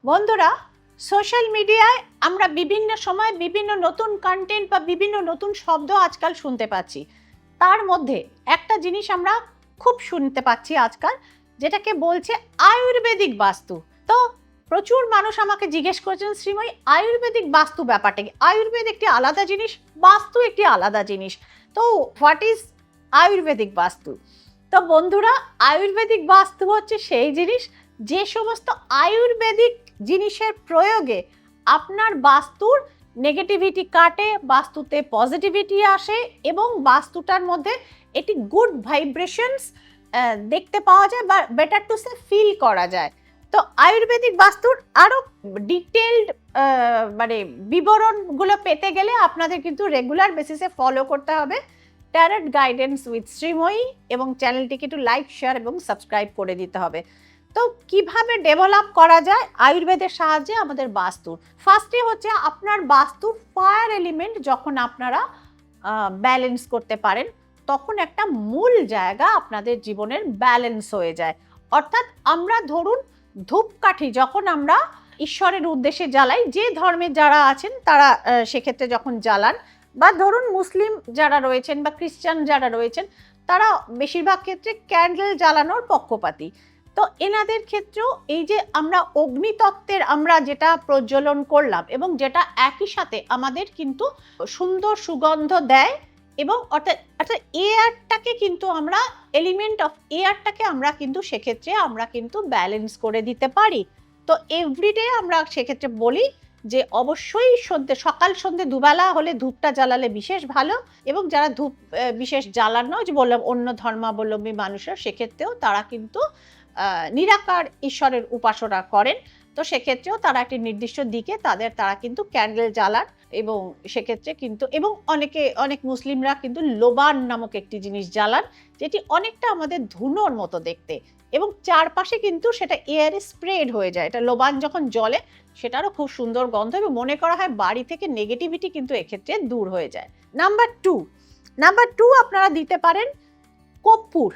বন্ধুরা, সোশ্যাল মিডিয়ায় আমরা বিভিন্ন সময় বিভিন্ন নতুন কন্টেন্ট বা বিভিন্ন নতুন শব্দ আজকাল শুনতে পাচ্ছি। তার মধ্যে একটা জিনিস আমরা খুব শুনতে পাচ্ছি আজকাল, যেটাকে বলছে আয়ুর্বেদিক বাস্তু। তো প্রচুর মানুষ আমাকে জিজ্ঞেস করেছেন, শ্রীময়ী আয়ুর্বেদিক বাস্তু ব্যাপারটা কি? আয়ুর্বেদ একটি আলাদা জিনিস, বাস্তু একটি আলাদা জিনিস। তো হোয়াট ইজ আয়ুর্বেদিক বাস্তু? তো বন্ধুরা, আয়ুর্বেদিক বাস্তু হচ্ছে সেই জিনিস যে সমস্ত আয়ুর্বেদিক জিনিসের প্রয়োগে আপনার বাস্তুর নেগেটিভিটি কাটে, বাস্তুতে পজিটিভিটি আসে এবং বাস্তুটার মধ্যে একটি গুড ভাইব্রেশনস দেখতে পাওয়া যায় বা বেটার টু সে ফিল করা যায়। তো আয়ুর্বেদিক বাস্তুর আরও ডিটেলড মানে বিবরণগুলো পেতে গেলে আপনাদের কিন্তু রেগুলার বেসিসে ফলো করতে হবে ট্যারট গাইডেন্স উইথ শ্রীময়ী, এবং চ্যানেলটিকে একটু লাইক, শেয়ার এবং সাবস্ক্রাইব করে দিতে হবে। তো কিভাবে ডেভেলপ করা যায় আয়ুর্বেদের সাহায্যে আমাদের বাস্তুর? ফার্স্টে হচ্ছে আপনার বাস্তুর ফায়ার এলিমেন্ট যখন আপনারা ব্যালেন্স করতে পারেন, তখন একটা মূল জায়গা আপনাদের জীবনের ব্যালেন্স হয়ে যায়। অর্থাৎ আমরা ধরুন ধূপকাঠি যখন আমরা ঈশ্বরের উদ্দেশ্যে জ্বালাই, যে ধর্মের যারা আছেন তারা সেক্ষেত্রে যখন জ্বালান, বা ধরুন মুসলিম যারা রয়েছেন বা খ্রিস্টান যারা রয়েছেন, তারা বেশিরভাগ ক্ষেত্রে ক্যান্ডেল জ্বালানোর পক্ষপাতী। তো এনাদের ক্ষেত্রেও এই যে আমরা অগ্নিতত্ত্বের আমরা যেটা প্রজ্বলন করলাম এবং যেটা একই সাথে আমাদের কিন্তু সুন্দর সুগন্ধ দেয়, এবং অর্থাৎ এয়ারটাকে কিন্তু আমরা এলিমেন্ট অফ এয়ারটাকে আমরা কিন্তু সেক্ষেত্রে আমরা কিন্তু ব্যালেন্স করে দিতে পারি। তো এভরিডে আমরা সেক্ষেত্রে বলি যে অবশ্যই সকাল সন্ধ্যে দুবেলা হলে ধূপটা জ্বালালে বিশেষ ভালো, এবং যারা ধূপ বিশেষ জ্বালানো, যে বললাম অন্য ধর্মাবলম্বী মানুষরা, সেক্ষেত্রেও তারা কিন্তু নিরাকার ঈশ্বরের উপাসনা করেন। তো সেক্ষেত্রেও তারা একটি নির্দিষ্ট দিকে তারা কিন্তু ক্যান্ডেল জ্বালান, এবং সেক্ষেত্রে কিন্তু এবং অনেক মুসলিমরা কিন্তু লোবান নামক একটি জিনিস জ্বালান, যেটি অনেকটা আমাদের ধুনোর মতো দেখতে, এবং চারপাশে কিন্তু সেটা এয়ারে স্প্রেড হয়ে যায়। এটা লোবান যখন জ্বলে সেটারও খুব সুন্দর গন্ধ, এবং মনে করা হয় বাড়ি থেকে নেগেটিভিটি কিন্তু এক্ষেত্রে দূর হয়ে যায়। নাম্বার টু আপনারা দিতে পারেন কর্পূর।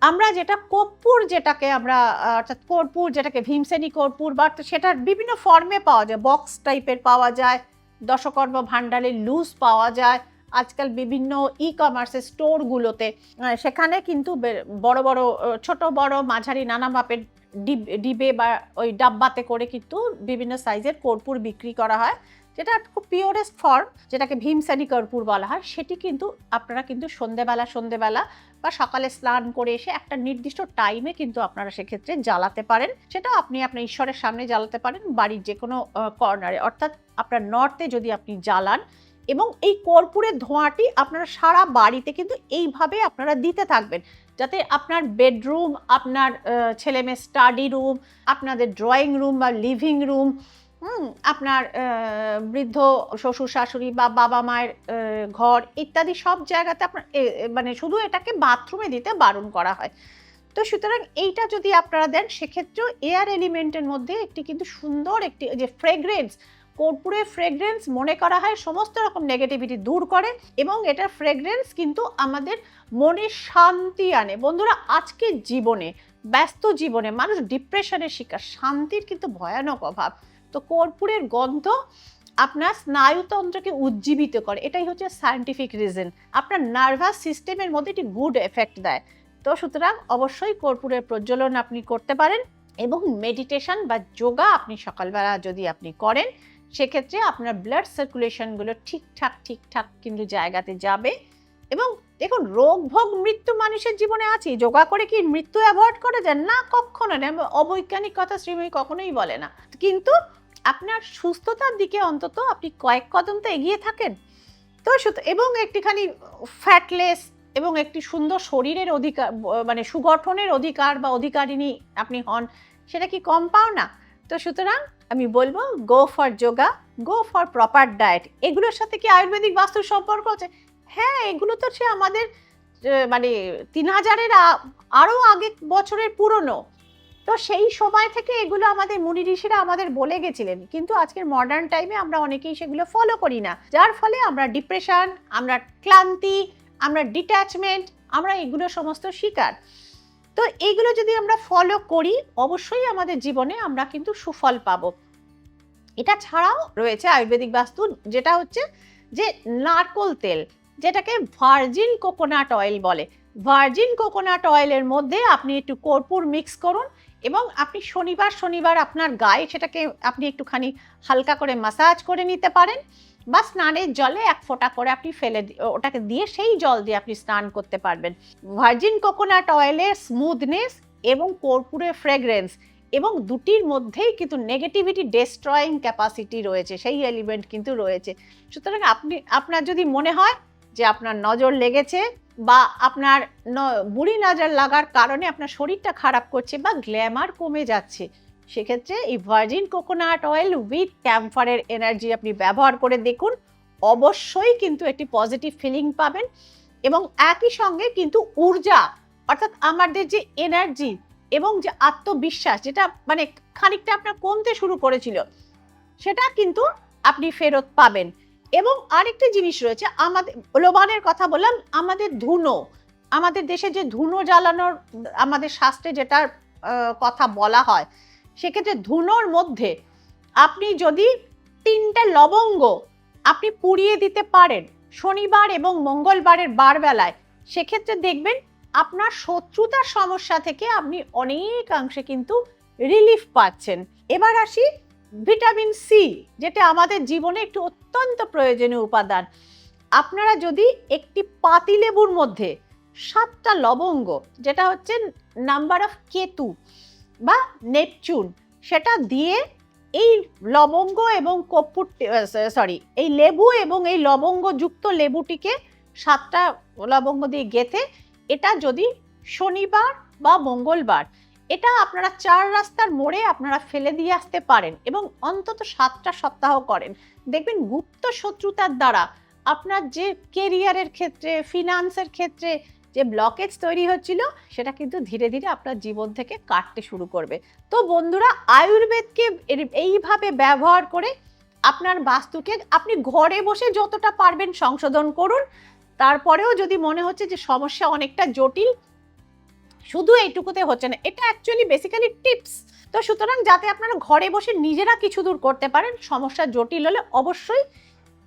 আমরা কর্পূর যেটাকে আমরা অর্থাৎ কর্পূর যেটাকে ভীমসেনী কর্পূর, বা সেটার বিভিন্ন ফর্মে পাওয়া যায়, বক্স টাইপের পাওয়া যায়, দশকর্ম ভাণ্ডারে লুজ পাওয়া যায়, আজকাল বিভিন্ন ই কমার্সের স্টোরগুলোতে সেখানে কিন্তু বড় বড় ছোট বড় মাঝারি নানা মাপের ডিবে বা ওই ডাব্বাতে করে কিন্তু বিভিন্ন সাইজের কর্পূর বিক্রি করা হয়, যেটা খুব পিওরেস্ট ফর্ম, যেটাকে ভীমসেনী কর্পূর বলা হয়। সেটি কিন্তু আপনারা কিন্তু সন্ধেবেলা বা সকালে স্নান করে এসে একটা নির্দিষ্ট টাইমে কিন্তু আপনারা সেক্ষেত্রে জ্বালাতে পারেন। সেটা আপনি আপনার ঈশ্বরের সামনে জ্বালাতে পারেন, বাড়ির যে কোনো কর্নারে, অর্থাৎ আপনার নর্থে যদি আপনি জ্বালান, এবং এই কর্পূরের ধোঁয়াটি আপনারা সারা বাড়িতে কিন্তু এইভাবে আপনারা দিতে থাকবেন, যাতে আপনার বেডরুম, আপনার ছেলেমেয়ের স্টাডি রুম, আপনাদের ড্রয়িং রুম বা লিভিং রুম, আপনার বৃদ্ধ শ্বশুর শাশুড়ি বা বাবা মায়ের ঘর ইত্যাদি সব জায়গাতে আপনার মানে শুধু এটাকে বাথরুমে দিতে বারণ করা হয়। তো সুতরাং এইটা যদি আপনারা দেন, সেক্ষেত্রেও এয়ার এলিমেন্টের মধ্যে একটি কিন্তু সুন্দর একটি যে ফ্রেগ্রেন্স, কর্পূরের ফ্রেগ্রেন্স মনে করা হয় সমস্ত রকম নেগেটিভিটি দূর করে, এবং এটার ফ্রেগ্রেন্স কিন্তু আমাদের মনে শান্তি আনে। বন্ধুরা, আজকের জীবনে, ব্যস্ত জীবনে মানুষ ডিপ্রেশনের শিকার, শান্তির কিন্তু ভয়ানক অভাব। তো কর্পূরের গন্ধ আপনার স্নায়ুতন্ত্রকে উজ্জীবিত করে, এটাই হচ্ছে সায়েন্টিফিক রিজন। আপনার নার্ভাস সিস্টেমের মধ্যে একটি গুড এফেক্ট দেয়। তো সুতরাং অবশ্যই কর্পূরের প্রজ্বলন আপনি করতে পারেন, এবং মেডিটেশন বা যোগা আপনি সকালবেলা যদি আপনি করেন, সেক্ষেত্রে আপনার ব্লাড সার্কুলেশনগুলো ঠিকঠাক কিন্তু জায়গাতে যাবে। এবং দেখুন, রোগ ভোগ মৃত্যু মানুষের জীবনে আছে, যোগা করে কি মৃত্যু অ্যাভয়েড করা যায়? না, কখনো না। অবৈজ্ঞানিক কথা শ্রীময়ী কখনোই বলে না। কিন্তু আপনার সুস্থতার দিকে অন্তত আপনি কয়েক কদম তো এগিয়ে থাকেন। তো এবং একটিখানি ফ্যাটলেস এবং একটি সুন্দর শরীরের অধিকার, মানে সুগঠনের অধিকার বা অধিকারিণী আপনি হন, সেটা কি কম পাও না? তো সুতরাং আমি বলবো, go for yoga, go for proper diet. এগুলোর সাথে কি আয়ুর্বেদিক বাস্তুর সম্পর্ক আছে? হ্যাঁ, এগুলো তো সে আমাদের মানে 3000-এর আরও আগে বছরের পুরনো। তো সেই সময় থেকে এগুলো আমাদের মুনি ঋষিরা আমাদের বলে গেছিলেন, কিন্তু আজকের মডার্ন টাইমে আমরা অনেকেই সেগুলো ফলো করি না, যার ফলে আমরা ডিপ্রেশন, আমরা ক্লান্তি, আমরা ডিট্যাচমেন্ট, আমরা এগুলো সমস্ত শিকার। তো এইগুলো যদি আমরা ফলো করি, অবশ্যই আমাদের জীবনে আমরা কিন্তু সুফল পাবো। এটা ছাড়াও রয়েছে আয়ুর্বেদিক বাস্তু, যেটা হচ্ছে যে নারকোল তেল, যেটাকে ভার্জিন কোকোনাট অয়েল বলে। ভার্জিন কোকোনাট অয়েলের মধ্যে আপনি একটু কর্পূর মিক্স করুন এবং আপনি শনিবার শনিবার আপনার গায়ে সেটাকে আপনি একটুখানি হালকা করে ম্যাসাজ করে নিতে পারেন, বা স্নানের জলে এক ফোঁটা করে আপনি ওটাকে দিয়ে সেই জল দিয়ে আপনি স্নান করতে পারবেন। ভার্জিন কোকোনাট অয়েলের স্মুথনেস এবং কর্পূরের ফ্রেগ্রেন্স এবং দুটির মধ্যেই কিন্তু নেগেটিভিটি ডেস্ট্রয়িং ক্যাপাসিটি রয়েছে, সেই এলিমেন্ট কিন্তু রয়েছে। সুতরাং আপনার যদি মনে হয় যে আপনার নজর লেগেছে বা আপনার বুড়ি নজর লাগার কারণে আপনার শরীরটা খারাপ করছে বা গ্ল্যামার কমে যাচ্ছে, সেক্ষেত্রে এই ভার্জিন কোকোনাট অয়েল উইথ ক্যাম্ফারের এনার্জি আপনি ব্যবহার করে দেখুন, অবশ্যই কিন্তু একটি পজিটিভ ফিলিং পাবেন এবং একই সঙ্গে কিন্তু ঊর্জা, অর্থাৎ আমাদের যে এনার্জি এবং যে আত্মবিশ্বাস, যেটা মানে খানিকটা আপনার কমতে শুরু করেছিল, সেটা কিন্তু আপনি ফেরত পাবেন। এবং আরেকটি জিনিস রয়েছে, আমাদের লোবানের কথা বললাম, আমাদের ধুনো, আমাদের দেশে যে ধুনো জ্বালানোর আমাদের শাস্ত্রে যেটার কথা বলা হয়, সেক্ষেত্রে ধুনোর মধ্যে আপনি যদি 3টে লবঙ্গ আপনি পুড়িয়ে দিতে পারেন শনিবার এবং মঙ্গলবারের বারবেলায়, সেক্ষেত্রে দেখবেন আপনার শত্রুতার সমস্যা থেকে আপনি অনেকাংশে কিন্তু রিলিফ পাচ্ছেন। এবার আসি ভিটামিন সি, যেটা আমাদের জীবনে একটি অত্যন্ত প্রয়োজনীয় উপাদান। আপনারা যদি একটি পাতিলেবুর মধ্যে 7টা লবঙ্গ, যেটা হচ্ছে নাম্বার অফ কেতু বা নেপচুন, সেটা দিয়ে এই লবঙ্গ এবং এই লেবু এবং এই লবঙ্গযুক্ত লেবুটিকে 7টা লবঙ্গ দিয়ে গেঁথে এটা যদি শনিবার বা মঙ্গলবার এটা আপনারা 4 রাস্তার মোড়ে আপনারা ফেলে দিয়ে আসতে পারেন এবং অন্তত 7টা সপ্তাহ করেন, দেখবেন গুপ্ত শত্রুতার দ্বারা আপনার যে কেরিয়ারের ক্ষেত্রে, ফিনান্সের ক্ষেত্রে যে ব্লকেজ তৈরি হচ্ছিল, সেটা কিন্তু ধীরে ধীরে আপনার জীবন থেকে কাটতে শুরু করবে। তো বন্ধুরা, আয়ুর্বেদকে এইভাবে ব্যবহার করে আপনার বাস্তুকে আপনি ঘরে বসে যতটা পারবেন সংশোধন করুন। তারপরেও যদি মনে হচ্ছে যে সমস্যা অনেকটা জটিল, শুধু এইটুকুতে হচ্ছে না, এটা অ্যাকচুয়ালি বেসিক্যালি টিপস। তো সুতরাং যাতে আপনারা ঘরে বসে নিজেরা কিছু দূর করতে পারেন, সমস্যা জটিল হলে অবশ্যই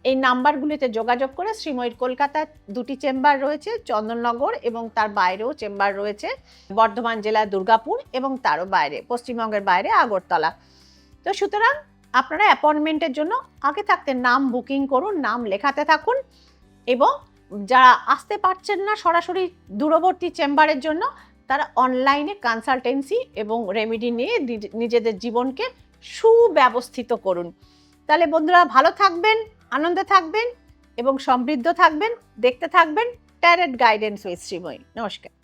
এই নাম্বারগুলিতে যোগাযোগ করে, শ্রীময়ীর কলকাতায় 2টি চেম্বার রয়েছে, চন্দননগর এবং তার বাইরেও চেম্বার রয়েছে, বর্ধমান জেলায় দুর্গাপুর এবং তারও বাইরে পশ্চিমবঙ্গের বাইরে আগরতলা। তো সুতরাং আপনারা অ্যাপয়েন্টমেন্টের জন্য আগে থাকতে নাম বুকিং করুন, নাম লেখাতে থাকুন এবং যারা আসতে পারছেন না সরাসরি দূরবর্তী চেম্বারের জন্য, তারা অনলাইনে কনসালটেন্সি এবং রেমেডি নিয়ে নিজেদের জীবনকে সুব্যবস্থিত করুন। তাহলে বন্ধুরা, ভালো থাকবেন, আনন্দে থাকবেন এবং সমৃদ্ধ থাকবেন। দেখতে থাকবেন ট্যারট গাইডেন্স উইথ শ্রীময়ী। নমস্কার।